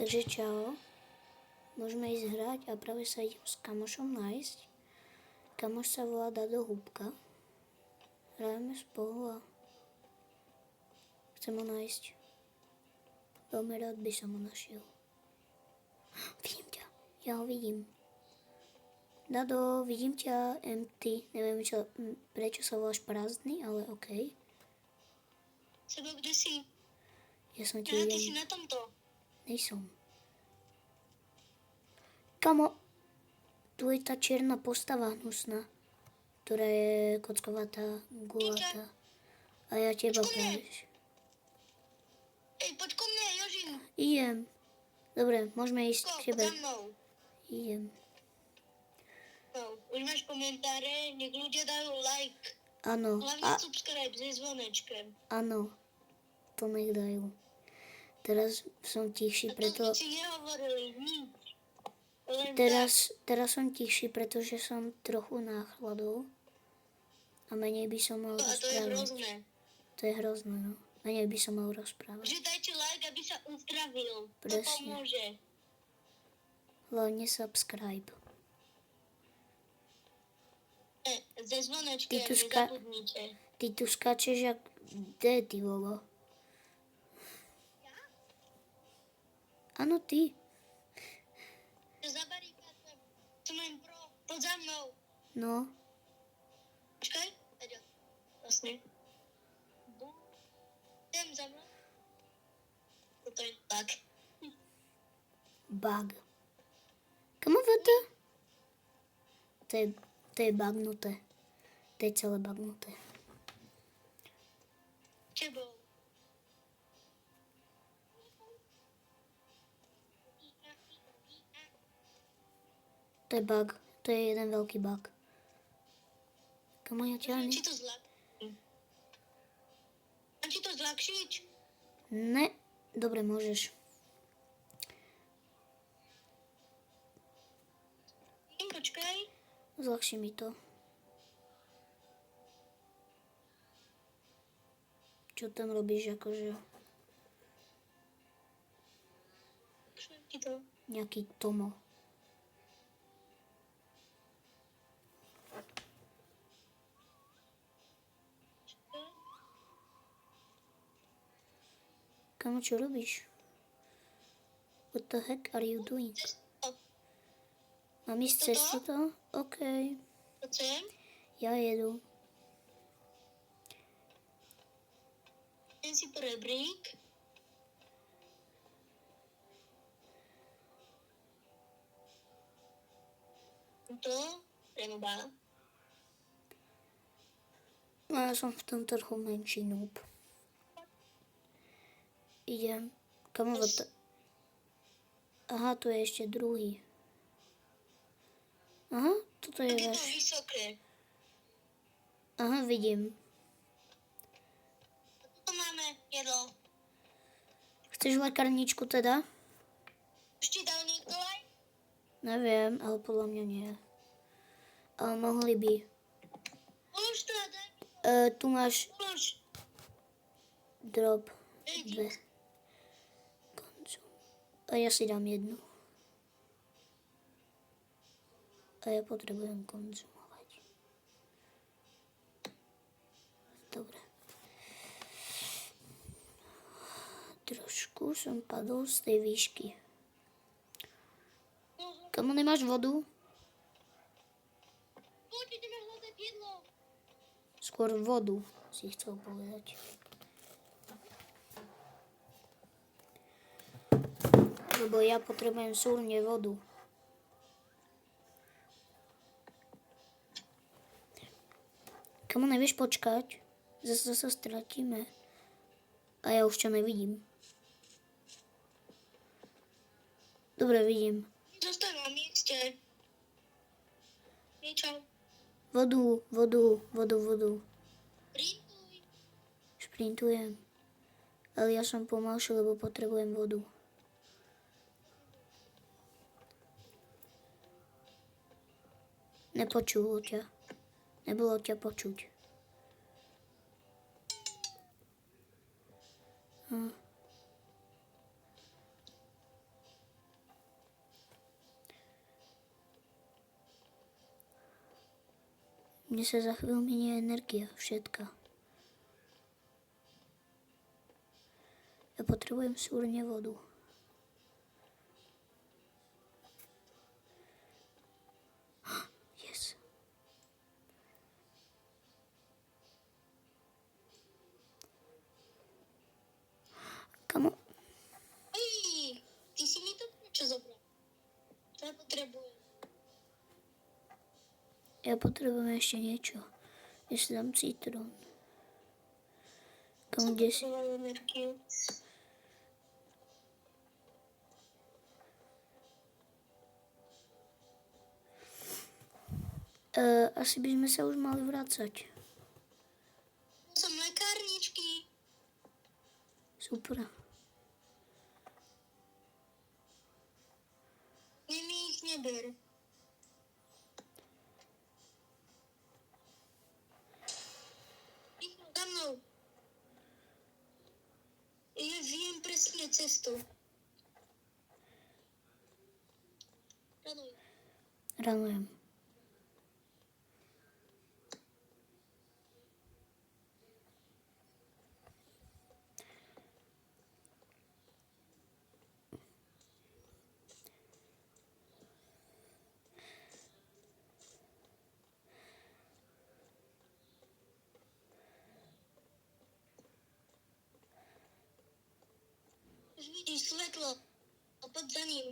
Takže čau. Môžeme ísť hrať a práve sa idem s kamošom nájsť. Kamoš sa volá Dado Húbka. Hrajeme spolu a chcem ho nájsť. Veľmi rád by som ho našiel. Vidím ťa. Ja ho vidím. Dado, vidím ťa, empty. Neviem, prečo sa voláš prázdny, ale okej. Sebo, kde si? Ja som ti Ty si na tomto. Nejsom. Kamo, tu je tá čierna postava hnusná, ktorá je kockovatá, gulatá. A ja teba práve. Ej, poď ko mne, Jožin. Idem. Dobre, môžeme ísť k tebe. Za mnou. Idem. No, už máš komentáre, nech ľudia dajú like. Áno. Hlavne subscribe so zvonečkem. Áno, to nech dajú. Teraz som tichší, preto... A to si nehovorili nič. Teraz som tichší, pretože som trochu náchladol. A menej by som mal rozprávať. A to je hrozné. To je hrozné, no. Menej by som mal rozprávať. Že dajte like, aby sa uzdravil. Presne. To pomôže. Hlavne subscribe. Ze zvonečkem nezabudnite. Ty tu skáčeš jak... Kde ty, volo? Áno, ty. Za barikátom. Som len pro. Poď za mnou. No. Počkaj. Eďo. Vlastne. Idem za mnou. Toto je bug. Bug. Kamo to? To je bugnuté. To je celé bugnuté. Čebo? To je bug. To je jeden veľký bug. Kamo, ja ťa ani... Mám ti to zľahčiť? Ne. Dobre, môžeš. Počkaj. Zľahčí mi to. Čo tam robíš, akože? Čo ti to? Nejaký Tomo. Kamo, čo robíš? What the heck are you doing? Mám ísť cez toto? OK. Chcem? Ja jedu. Idem si po rebrík. To? Remba. Ja som v tom trochu menší noob. Idem. Kamo, aha, tu je ešte druhý. Aha, toto je Je to váš. vysoké. Aha, vidím. Tu máme jedlo. Chceš lekárničku teda? Už ti dal Nikolaj? Neviem, ale podľa mňa nie. Ale mohli by. Už to daj. Tu máš Už. drop. Ej, 2. Konzum. A ja si dám jednu. A ja potrebujem konzumovať. Dobre. Trošku som padol z tej výšky. Kamo, nemáš vodu? Poď, ideme hľadať jedlo. Skôr vodu, si chcel povedať. Lebo ja potrebujem súrne vodu. Kamo, nevieš počkať? Zase sa stratíme. A ja už ťa nevidím. Dobre, vidím. Zostaň na mieste. Niečo. Vodu. Printuj. Šprintujem. Ale ja som pomalší, lebo potrebujem vodu. Nepočulo ťa. Nebolo ťa počuť. Mne sa za chvíľu minie energia, všetka. Ja potrebujem súrne vodu. Yes. Kamo, Ej, ty si mi to niečo zobral. To ja potrebujem. ja potrebujem ešte niečo. Ešte dám citrón. Kamo, kde si? Potrebujem energiu. Asi by sme sa už mali vrácať. Som lekárničky. Super. Mi ich neber. Rýchlo, za mnou. Ja viem presne cestu. Raduj. Ranujem. Už vidíš svetlo. A poď za ním.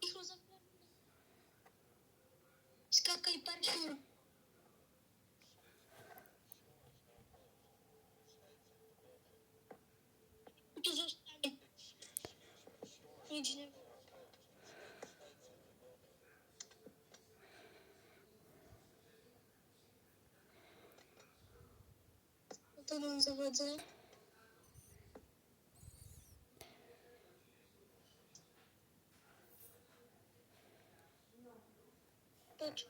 Rýchlo za mnou. Skákaj parkour. Tu zostane. Nič nebude. To nám zavadza. Poď.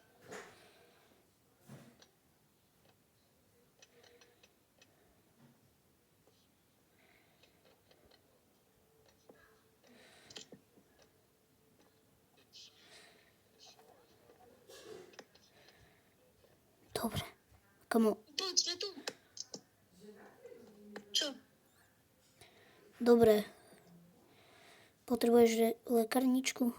Dobre. Kamo, Poď, sme tu. Čo? dobre. Potrebuješ lekárničku?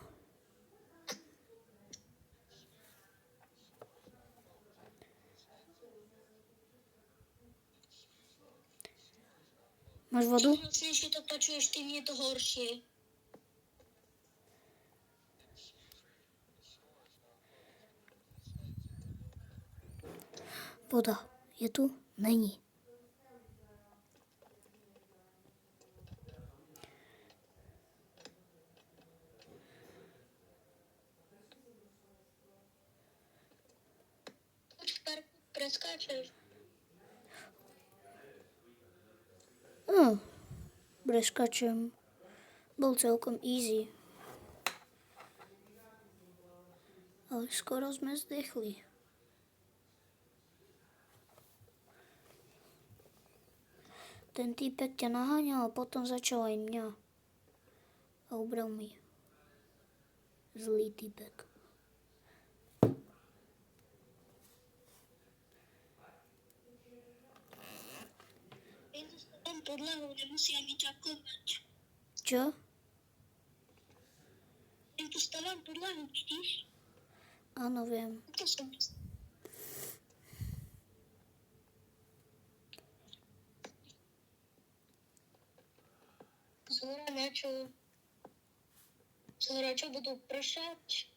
Máš vodu? Čím mocnejšie to počuješ, tým je to horšie. Voda. Je tu? Není. Poď v parku, preskáčeš. Preskačem. Bol celkom easy. Ale skoro sme zdechli. Ten týpek ťa naháňal a potom začal aj mňa. A ubral mi. Zlý týpek. Viem, že sa tam podľahou nemusia mi ďakovať. Čo? Viem, tu stávam podľahou, vidíš? Áno, viem. To som. Zhora na čo? Zhora čo budú pršať?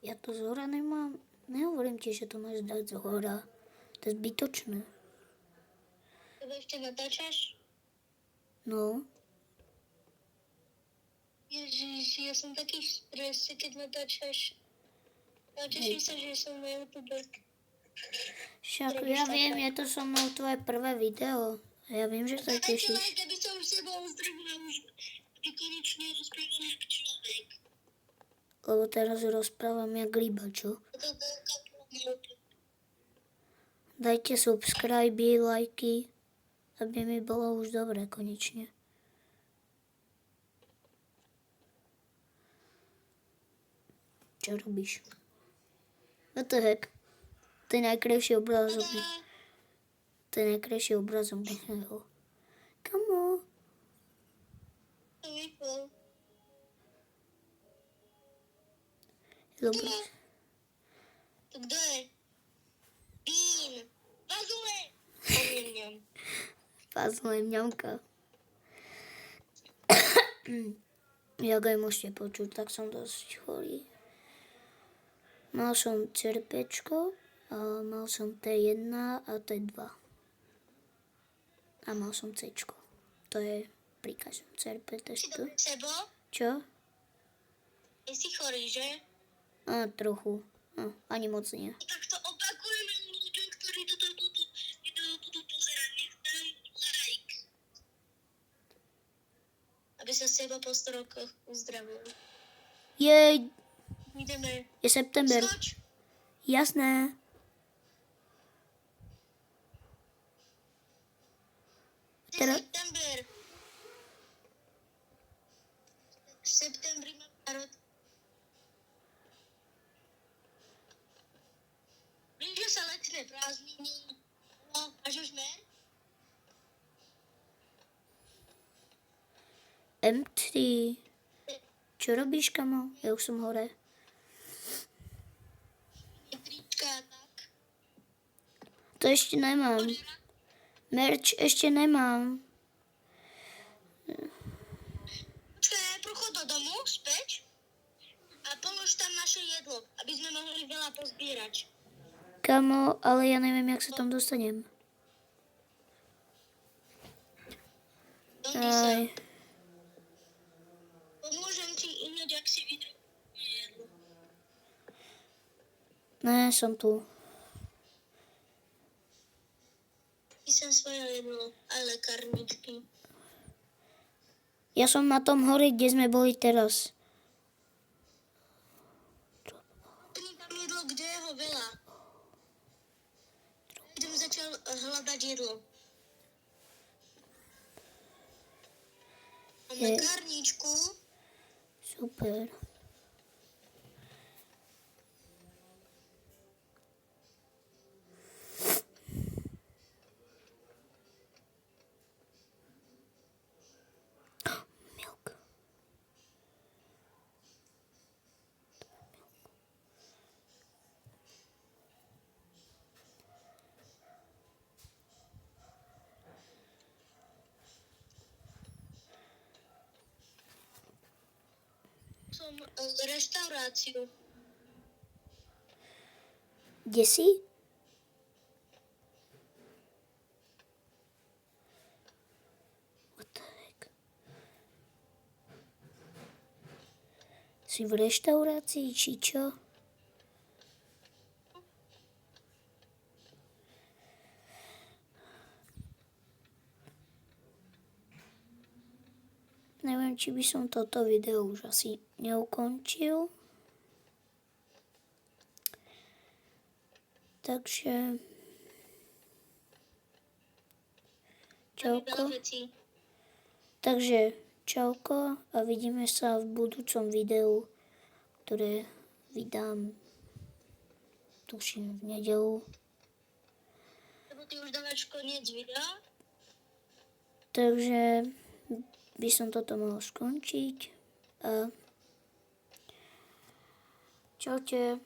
Ja to z hora nemám. Nehovorím ti, že to máš dať z hora. To je zbytočné. Tebe ešte natáčaš? No, Ježiš, ja som taký v strese, keď natáčaš. A teším sa, že som na YouTube. však ja viem, je to so mnou tvoje prvé video. A ja viem, že sa Dajte tešíš. like, aby som s tebou uzdravila už, aby konečne rozprával ako človek. Lebo teraz rozprávam jak ryba, čo? To veľká plná. Dajte subscribe, lajky, aby mi bolo už dobre konečne. Čo robíš? What the heck? To je najkrajší obrázok. To je najkrajší obrázok. Kamo? To vypol. Dobre. To kdo je? Bean. Vazule. Pomiem. Fázle mňamka. Jak aj môžete počuť, tak som dosť chorý. Mal som CRPčko, a mal som T1 a T2. A mal som Cčko. To je pri každom CRP Si testu. dobrý sebo? Čo? Si chorý, že? A trochu. Ani moc nie. Tak to opakujeme ľuďom, ktorí toto video budú pozerať. Nech dajú like. Aby sa seba po 100 rokoch uzdravil. Jej, Ideme. je september. Skoč. Jasné. Teraz- September. V septembri mám narod. Blížia sa letné prázdniny. No, až už sme? M3. Čo robíš, kamo? Ja už som hore. Trička, tak. To ešte nemám. Merch ešte nemám. Počkaj, prochod do domu, späť. A polož tam naše jedlo, aby sme mohli veľa pozbierať. Kamo, ale ja neviem, jak sa tam dostanem. Dondi sa. Aj. Pomôžem ti ináč, ak si vydrobí jedlo. Ne, som tu. Písam svoje jedlo, aj lekárničky. Ja som na tom hore, kde sme boli teraz. Ani tam jedlo, kde je ho veľa. Idem začal hľadať jedlo. Mám Je. lekárničku. Super. Milk. Som reštauráciu. Kde si? What the heck? Si v reštaurácii, či čo? Neviem, či by som toto video už asi neukončil. Takže... Čauko. Veľa vecí. Takže čauko a vidíme sa v budúcom videu, ktoré vydám tuším v nedeľu. Lebo ty už dávaš koniec videa. Takže by som toto mohol skončiť a čaute.